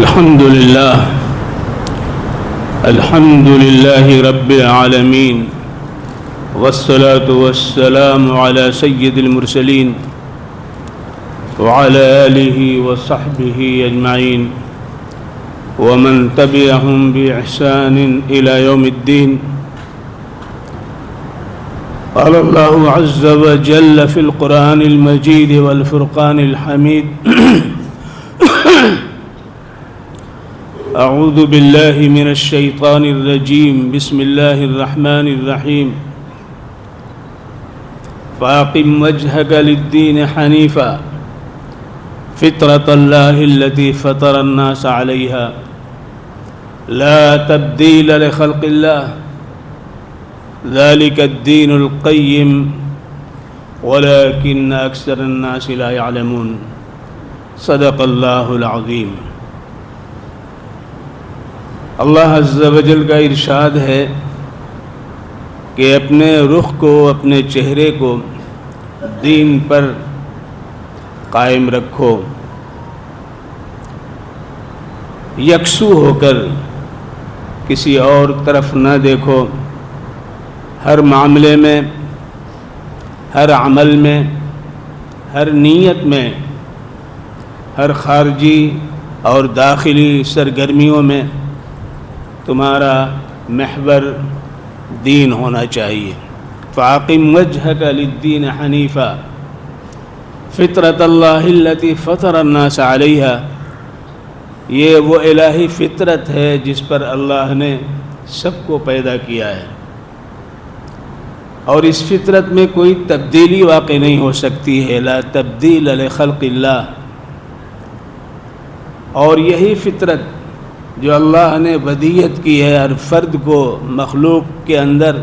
الحمد لله رب العالمين والصلاة والسلام على سيد المرسلين وعلى آله وصحبه أجمعين ومن تبعهم بإحسان إلى يوم الدين. قال الله عز وجل في القرآن المجيد والفرقان الحميد أعوذ بالله من الشيطان الرجيم بسم الله الرحمن الرحيم فأقم وجهك للدين حنيفا فطرة الله التي فطر الناس عليها لا تبديل لخلق الله ذلك الدين القيم ولكن أكثر الناس لا يعلمون. صدق الله العظيم. اللہ عز و جل کا ارشاد ہے کہ اپنے رخ کو، اپنے چہرے کو دین پر قائم رکھو، یکسو ہو کر کسی اور طرف نہ دیکھو. ہر معاملے میں، ہر عمل میں، ہر نیت میں، ہر خارجی اور داخلی سرگرمیوں میں تمہارا محور دین ہونا چاہیے. فاقم وجهك للدین حنیفا فطرت اللہ التي فطر الناس علیہا. یہ وہ الہی فطرت ہے جس پر اللہ نے سب کو پیدا کیا ہے، اور اس فطرت میں کوئی تبدیلی واقع نہیں ہو سکتی ہے. لا تبدیل لخلق اللہ. اور یہی فطرت جو اللہ نے ودیت کی ہے ہر فرد کو مخلوق کے اندر،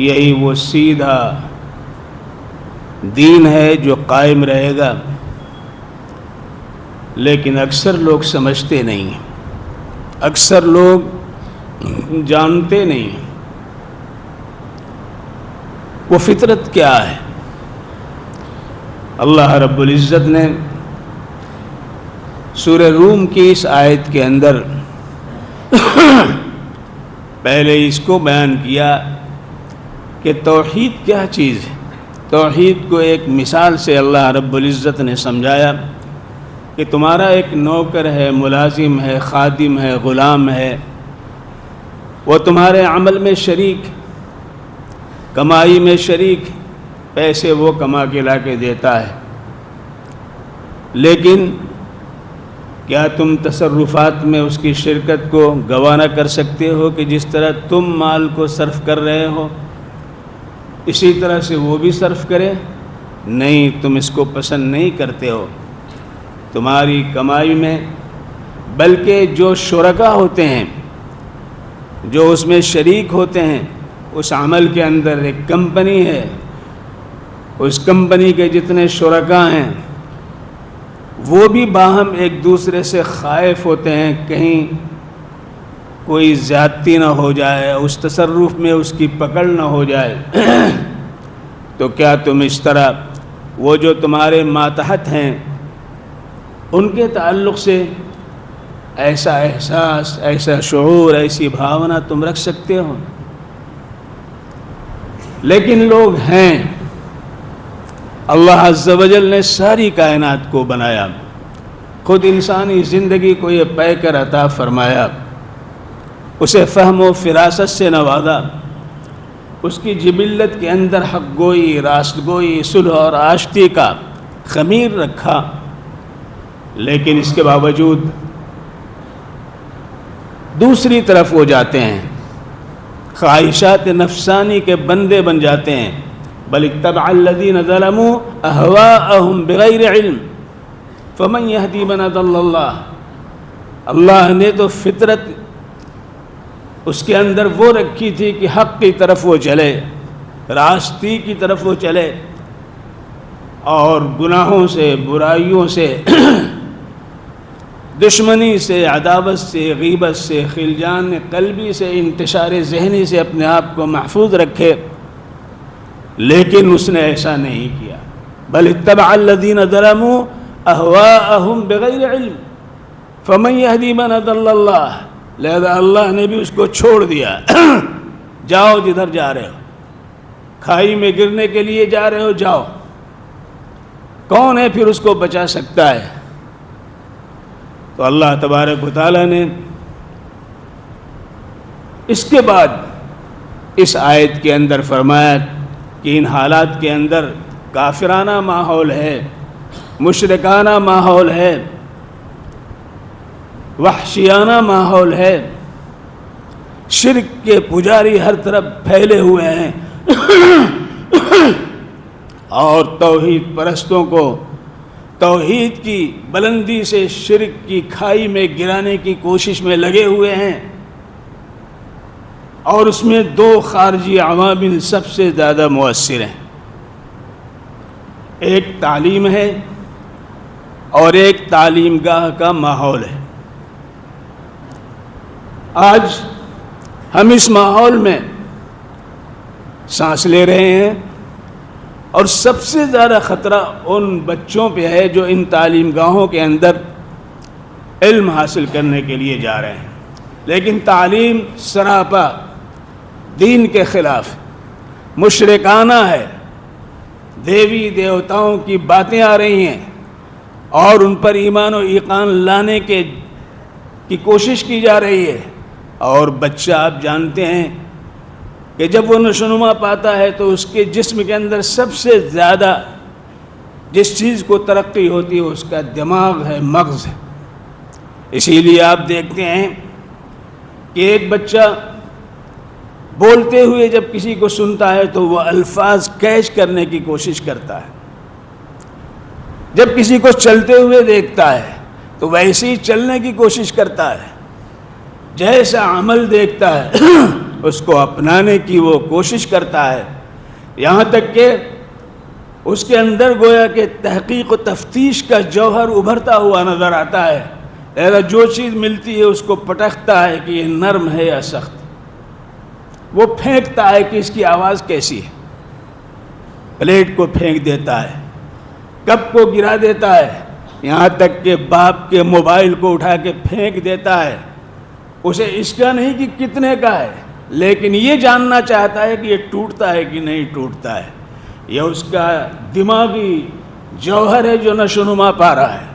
یہی وہ سیدھا دین ہے جو قائم رہے گا. لیکن اکثر لوگ سمجھتے نہیں، اکثر لوگ جانتے نہیں وہ فطرت کیا ہے. اللہ رب العزت نے سورہ روم کی اس آیت کے اندر پہلے اس کو بیان کیا کہ توحید کیا چیز ہے. توحید کو ایک مثال سے اللہ رب العزت نے سمجھایا کہ تمہارا ایک نوکر ہے، ملازم ہے، خادم ہے، غلام ہے، وہ تمہارے عمل میں شریک، کمائی میں شریک، پیسے وہ کما کے لا کے دیتا ہے. لیکن کیا تم تصرفات میں اس کی شرکت کو گوارا نہ کر سکتے ہو کہ جس طرح تم مال کو صرف کر رہے ہو اسی طرح سے وہ بھی صرف کرے؟ نہیں، تم اس کو پسند نہیں کرتے ہو تمہاری کمائی میں. بلکہ جو شرکا ہوتے ہیں، جو اس میں شریک ہوتے ہیں، اس عمل کے اندر ایک کمپنی ہے، اس کمپنی کے جتنے شرکا ہیں وہ بھی باہم ایک دوسرے سے خائف ہوتے ہیں کہیں کوئی زیادتی نہ ہو جائے، اس تصرف میں اس کی پکڑ نہ ہو جائے. تو کیا تم اس طرح وہ جو تمہارے ماتحت ہیں ان کے تعلق سے ایسا احساس، ایسا شعور، ایسی بھاونا تم رکھ سکتے ہو؟ لیکن لوگ ہیں. اللہ عز و جل نے ساری کائنات کو بنایا، خود انسانی زندگی کو یہ پے کر عطا فرمایا، اسے فہم و فراست سے نوازا، اس کی جبلت کے اندر حق گوئی، راست گوئی، صلح اور آشتی کا خمیر رکھا. لیکن اس کے باوجود دوسری طرف وہ جاتے ہیں، خواہشات نفسانی کے بندے بن جاتے ہیں. بل اتبع الذین ظلموا اہواءہم بغیر علم فمن یہدی من اضل اللہ. اللہ نے تو فطرت اس کے اندر وہ رکھی تھی کہ حق کی طرف وہ چلے، راستی کی طرف وہ چلے، اور گناہوں سے، برائیوں سے، دشمنی سے، عداوت سے، غیبت سے، خلجان قلبی سے، انتشار ذہنی سے اپنے آپ کو محفوظ رکھے. لیکن اس نے ایسا نہیں کیا. بل اتبع الذین ظلموا اہواءہم بغیر علم. فمن یہدی من اضل اللہ، لہذا اللہ نے بھی اس کو چھوڑ دیا۔ جاؤ جدھر جا رہے ہو، کھائی میں گرنے کے لیے جا رہے ہو، جاؤ۔ کون ہے پھر اس کو بچا سکتا ہے؟ تو اللہ تبارک و تعالیٰ نے اس کے بعد اس آیت کے اندر فرمایا کہ ان حالات کے اندر کافرانہ ماحول ہے، مشرکانہ ماحول ہے، وحشیانہ ماحول ہے، شرک کے پجاری ہر طرف پھیلے ہوئے ہیں اور توحید پرستوں کو توحید کی بلندی سے شرک کی کھائی میں گرانے کی کوشش میں لگے ہوئے ہیں۔ اور اس میں دو خارجی عوامل سب سے زیادہ مؤثر ہیں، ایک تعلیم ہے اور ایک تعلیم گاہ کا ماحول ہے۔ آج ہم اس ماحول میں سانس لے رہے ہیں اور سب سے زیادہ خطرہ ان بچوں پہ ہے جو ان تعلیم گاہوں کے اندر علم حاصل کرنے کے لیے جا رہے ہیں، لیکن تعلیم سراپا دین کے خلاف مشرکانہ ہے، دیوی دیوتاؤں کی باتیں آ رہی ہیں اور ان پر ایمان و ایقان لانے کی کوشش کی جا رہی ہے۔ اور بچہ آپ جانتے ہیں کہ جب وہ نشوونما پاتا ہے تو اس کے جسم کے اندر سب سے زیادہ جس چیز کو ترقی ہوتی ہے اس کا دماغ ہے، مغز ہے۔ اسی لیے آپ دیکھتے ہیں کہ ایک بچہ بولتے ہوئے جب کسی کو سنتا ہے تو وہ الفاظ کیچ کرنے کی کوشش کرتا ہے، جب کسی کو چلتے ہوئے دیکھتا ہے تو ویسے ہی چلنے کی کوشش کرتا ہے، جیسا عمل دیکھتا ہے اس کو اپنانے کی وہ کوشش کرتا ہے، یہاں تک کہ اس کے اندر گویا کہ تحقیق و تفتیش کا جوہر ابھرتا ہوا نظر آتا ہے۔ لہذا جو چیز ملتی ہے اس کو پٹکتا ہے کہ یہ نرم ہے یا سخت، وہ پھینکتا ہے کہ اس کی آواز کیسی ہے، پلیٹ کو پھینک دیتا ہے، کپ کو گرا دیتا ہے، یہاں تک کہ باپ کے موبائل کو اٹھا کے پھینک دیتا ہے۔ اسے اس کا نہیں کہ کتنے کا ہے، لیکن یہ جاننا چاہتا ہے کہ یہ ٹوٹتا ہے کہ نہیں ٹوٹتا ہے۔ یہ اس کا دماغی جوہر ہے جو نشوونما پا رہا ہے۔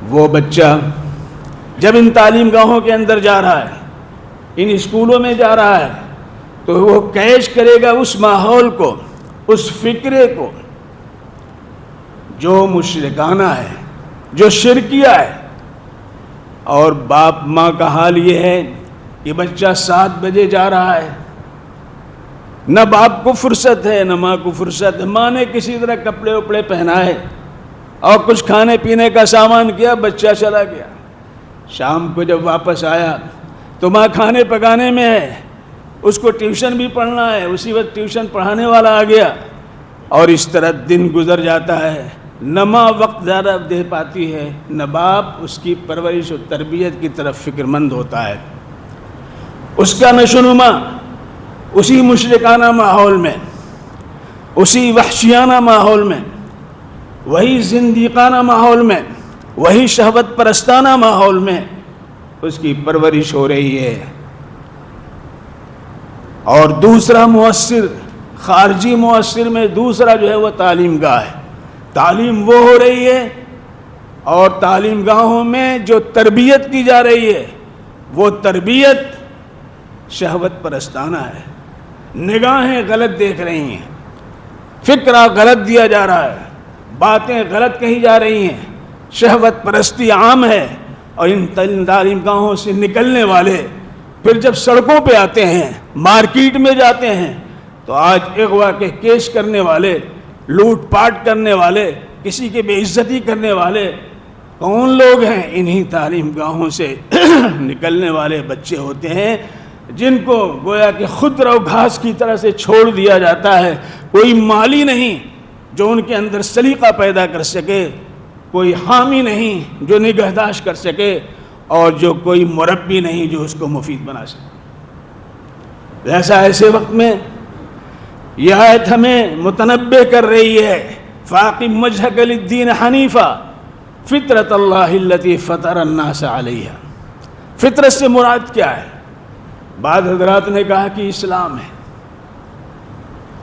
وہ بچہ جب ان تعلیم گاہوں کے اندر جا رہا ہے، ان اسکولوں میں جا رہا ہے، تو وہ کیچ کرے گا اس ماحول کو، اس فکرے کو جو مشرکانہ ہے، جو شرکیہ ہے۔ اور باپ ماں کا حال یہ ہے کہ بچہ 7 بجے جا رہا ہے، نہ باپ کو فرصت ہے نہ ماں کو فرصت ہے، ماں نے کسی طرح کپڑے وپڑے پہنائے اور کچھ کھانے پینے کا سامان کیا، بچہ چلا گیا۔ شام کو جب واپس آیا تو ماں کھانے پکانے میں ہے، اس کو ٹیوشن بھی پڑھنا ہے، اسی وقت ٹیوشن پڑھانے والا آ گیا، اور اس طرح دن گزر جاتا ہے۔ نہ ماں وقت زیادہ دے پاتی ہے، نہ باپ اس کی پرورش و تربیت کی طرف فکر مند ہوتا ہے۔ اس کا نشوونما اسی مشرکانہ ماحول میں، اسی وحشیانہ ماحول میں، وہی زندیقانہ ماحول میں، وہی شہوت پرستانہ ماحول میں اس کی پرورش ہو رہی ہے۔ اور دوسرا مؤثر، خارجی مؤثر میں دوسرا جو ہے وہ تعلیم گاہ ہے۔ تعلیم وہ ہو رہی ہے اور تعلیم گاہوں میں جو تربیت کی جا رہی ہے وہ تربیت شہوت پرستانہ ہے، نگاہیں غلط دیکھ رہی ہیں، فکرہ غلط دیا جا رہا ہے، باتیں غلط کہی جا رہی ہیں، شہوت پرستی عام ہے۔ اور ان تعلیم گاہوں سے نکلنے والے پھر جب سڑکوں پہ آتے ہیں، مارکیٹ میں جاتے ہیں، تو آج اغوا کے کیس کرنے والے، لوٹ پاٹ کرنے والے، کسی کی بے عزتی کرنے والے کون لوگ ہیں؟ انہی تعلیم گاہوں سے نکلنے والے بچے ہوتے ہیں، جن کو گویا کہ خود رو گھاس کی طرح سے چھوڑ دیا جاتا ہے۔ کوئی مالی نہیں جو ان کے اندر سلیقہ پیدا کر سکے، کوئی حامی نہیں جو نگہداشت کر سکے، اور جو کوئی مربی نہیں جو اس کو مفید بنا سکے۔ ایسا ایسے وقت میں یہ آیت ہمیں متنبہ کر رہی ہے، فاقم وجہک للدین حنیفا، فطرت اللہ التی فطر الناس علیہا۔ فطرت سے مراد کیا ہے؟ بعض حضرات نے کہا کہ اسلام ہے،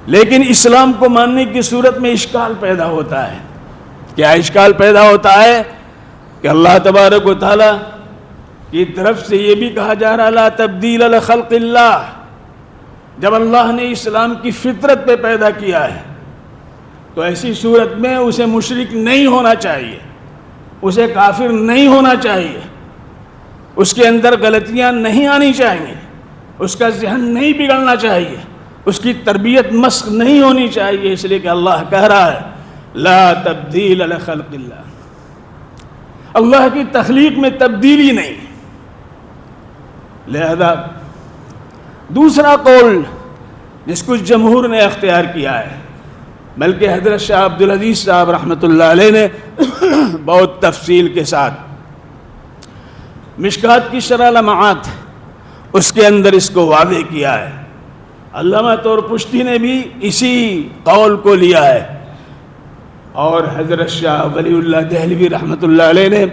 لیکن اسلام کو ماننے کی صورت میں اشکال پیدا ہوتا ہے۔ کیا اشکال پیدا ہوتا ہے کہ اللہ تبارک و تعالی کی طرف سے یہ بھی کہا جا رہا لا تبدیل لخلق اللہ۔ جب اللہ نے اسلام کی فطرت پہ پیدا کیا ہے تو ایسی صورت میں اسے مشرک نہیں ہونا چاہیے، اسے کافر نہیں ہونا چاہیے، اس کے اندر غلطیاں نہیں آنی چاہیے، اس کا ذہن نہیں بگڑنا چاہیے، اس کی تربیت مشق نہیں ہونی چاہیے، اس لیے کہ اللہ کہہ رہا ہے لا تبدیل لخلق اللہ۔ اللہ کی تخلیق میں تبدیلی نہیں۔ لہذا دوسرا قول جس کو جمہور نے اختیار کیا ہے، بلکہ حضرت شاہ عبدالعزیز صاحب رحمۃ اللہ علیہ نے بہت تفصیل کے ساتھ مشکات کی شرح لمعات اس کے اندر اس کو واضح کیا ہے۔ علامہ طورپشتی نے بھی اسی قول کو لیا ہے، اور حضرت شاہ ولی اللہ دہلوی رحمۃ اللہ علیہ نے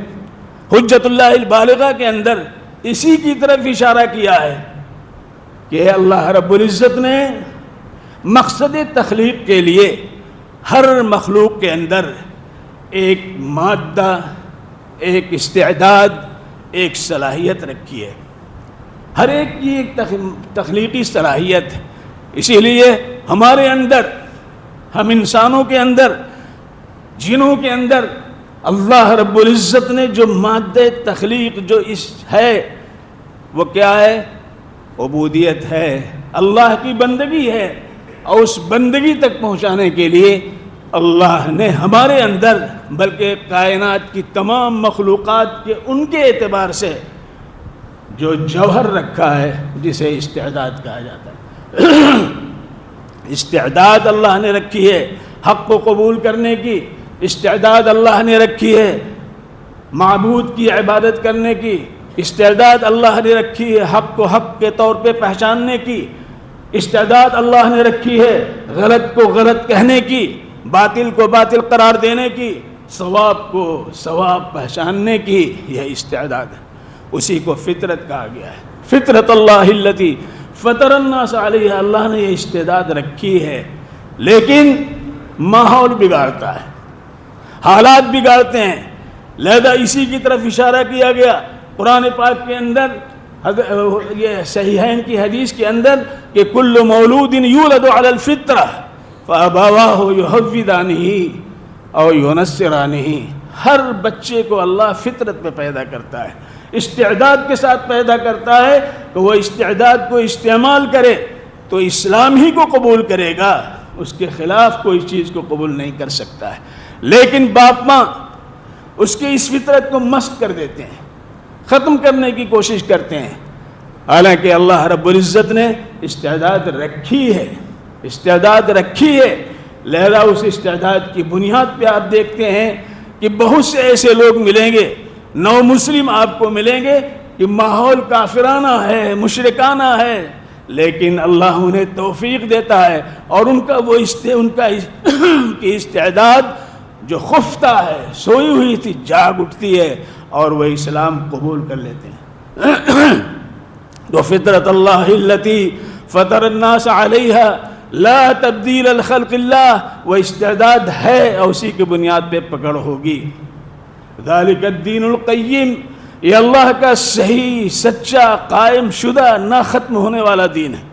حجت اللہ البالغہ کے اندر اسی کی طرف اشارہ کیا ہے کہ اللہ رب العزت نے مقصد تخلیق کے لیے ہر مخلوق کے اندر ایک مادہ، ایک استعداد، ایک صلاحیت رکھی ہے۔ ہر ایک کی ایک تخلیقی صلاحیت ہے۔ اسی لیے ہمارے اندر، ہم انسانوں کے اندر، جنوں کے اندر اللہ رب العزت نے جو مادہ تخلیق جو ہے وہ کیا ہے؟ عبودیت ہے، اللہ کی بندگی ہے، اور اس بندگی تک پہنچانے کے لیے اللہ نے ہمارے اندر بلکہ کائنات کی تمام مخلوقات کے ان کے اعتبار سے جو جوہر رکھا ہے جسے استعداد کہا جاتا ہے۔ استعداد اللہ نے رکھی ہے حق کو قبول کرنے کی، استعداد اللہ نے رکھی ہے معبود کی عبادت کرنے کی، استعداد اللہ نے رکھی ہے حق کو حق کے طور پہ پہچاننے کی، استعداد اللہ نے رکھی ہے غلط کو غلط کہنے کی، باطل کو باطل قرار دینے کی، ثواب کو ثواب پہچاننے کی۔ یہ استعداد ہے، اسی کو فطرت کہا گیا ہے۔ فطرت اللہ التی فطر الناس علیہا، اللہ نے یہ استعداد رکھی ہے، لیکن ماحول بگاڑتا ہے، حالات بگاڑتے ہیں۔ لہذا اسی کی طرف اشارہ کیا گیا قرآن پاک کے اندر، یہ صحیحین کی حدیث کے اندر کہ کل مولود یولد علی الفطرہ فابواہ یحودانہ او ینصرانہ۔ ہر بچے کو اللہ فطرت پہ پیدا کرتا ہے، استعداد کے ساتھ پیدا کرتا ہے کہ وہ استعداد کو استعمال کرے تو اسلام ہی کو قبول کرے گا، اس کے خلاف کوئی چیز کو قبول نہیں کر سکتا ہے۔ لیکن باپ ماں اس کے اس فطرت کو مسخ کر دیتے ہیں، ختم کرنے کی کوشش کرتے ہیں، حالانکہ اللہ رب العزت نے استعداد رکھی ہے، استعداد رکھی ہے۔ لہذا اس استعداد کی بنیاد پہ آپ دیکھتے ہیں کہ بہت سے ایسے لوگ ملیں گے، نو مسلم آپ کو ملیں گے کہ ماحول کافرانہ ہے، مشرکانہ ہے، لیکن اللہ انہیں توفیق دیتا ہے اور ان کی استعداد جو خفتہ ہے، سوئی ہوئی تھی، جاگ اٹھتی ہے اور وہ اسلام قبول کر لیتے ہیں۔ تو فطرت اللہ التی فطر الناس علیہا لا تبدیل لخلق اللہ، وہ استعداد ہے اور اسی کی بنیاد پہ پکڑ ہوگی۔ ذالک الدین القیم، یہ اللہ کا صحیح، سچا، قائم شدہ، نہ ختم ہونے والا دین ہے،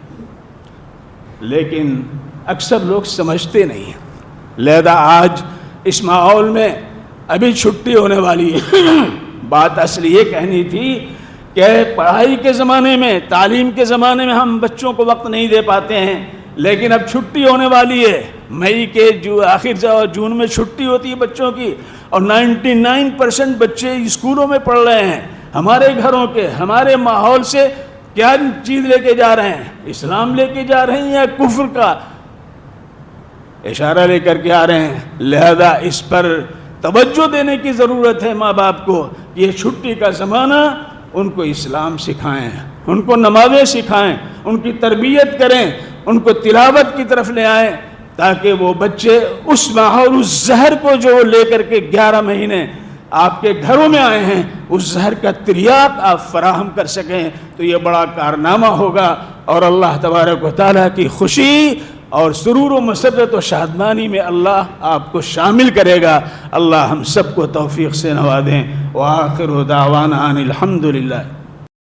لیکن اکثر لوگ سمجھتے نہیں ہیں۔ لہذا آج اس ماحول میں ابھی چھٹی ہونے والی ہے۔ بات اصل یہ کہنی تھی کہ پڑھائی کے زمانے میں، تعلیم کے زمانے میں ہم بچوں کو وقت نہیں دے پاتے ہیں، لیکن اب چھٹی ہونے والی ہے، مئی کے آخر جون میں چھٹی ہوتی ہے بچوں کی، اور 99% بچے اسکولوں میں پڑھ رہے ہیں۔ ہمارے گھروں کے، ہمارے ماحول سے کیا چیز لے کے جا رہے ہیں؟ اسلام لے کے جا رہے ہیں یا کفر کا اشارہ لے کر کے آ رہے ہیں؟ لہذا اس پر توجہ دینے کی ضرورت ہے ماں باپ کو۔ یہ چھٹی کا زمانہ، ان کو اسلام سکھائیں، ان کو نمازیں سکھائیں، ان کی تربیت کریں، ان کو تلاوت کی طرف لے آئیں، تاکہ وہ بچے اس ماحول، اس زہر کو جو لے کر کے 11 مہینے آپ کے گھروں میں آئے ہیں، اس زہر کا تریاق آپ فراہم کر سکیں تو یہ بڑا کارنامہ ہوگا، اور اللہ تبارک و تعالیٰ کی خوشی اور سرور و مسرت و شادمانی میں اللہ آپ کو شامل کرے گا۔ اللہ ہم سب کو توفیق سے نوازیں۔ وآخر دعوانا ان الحمد للہ۔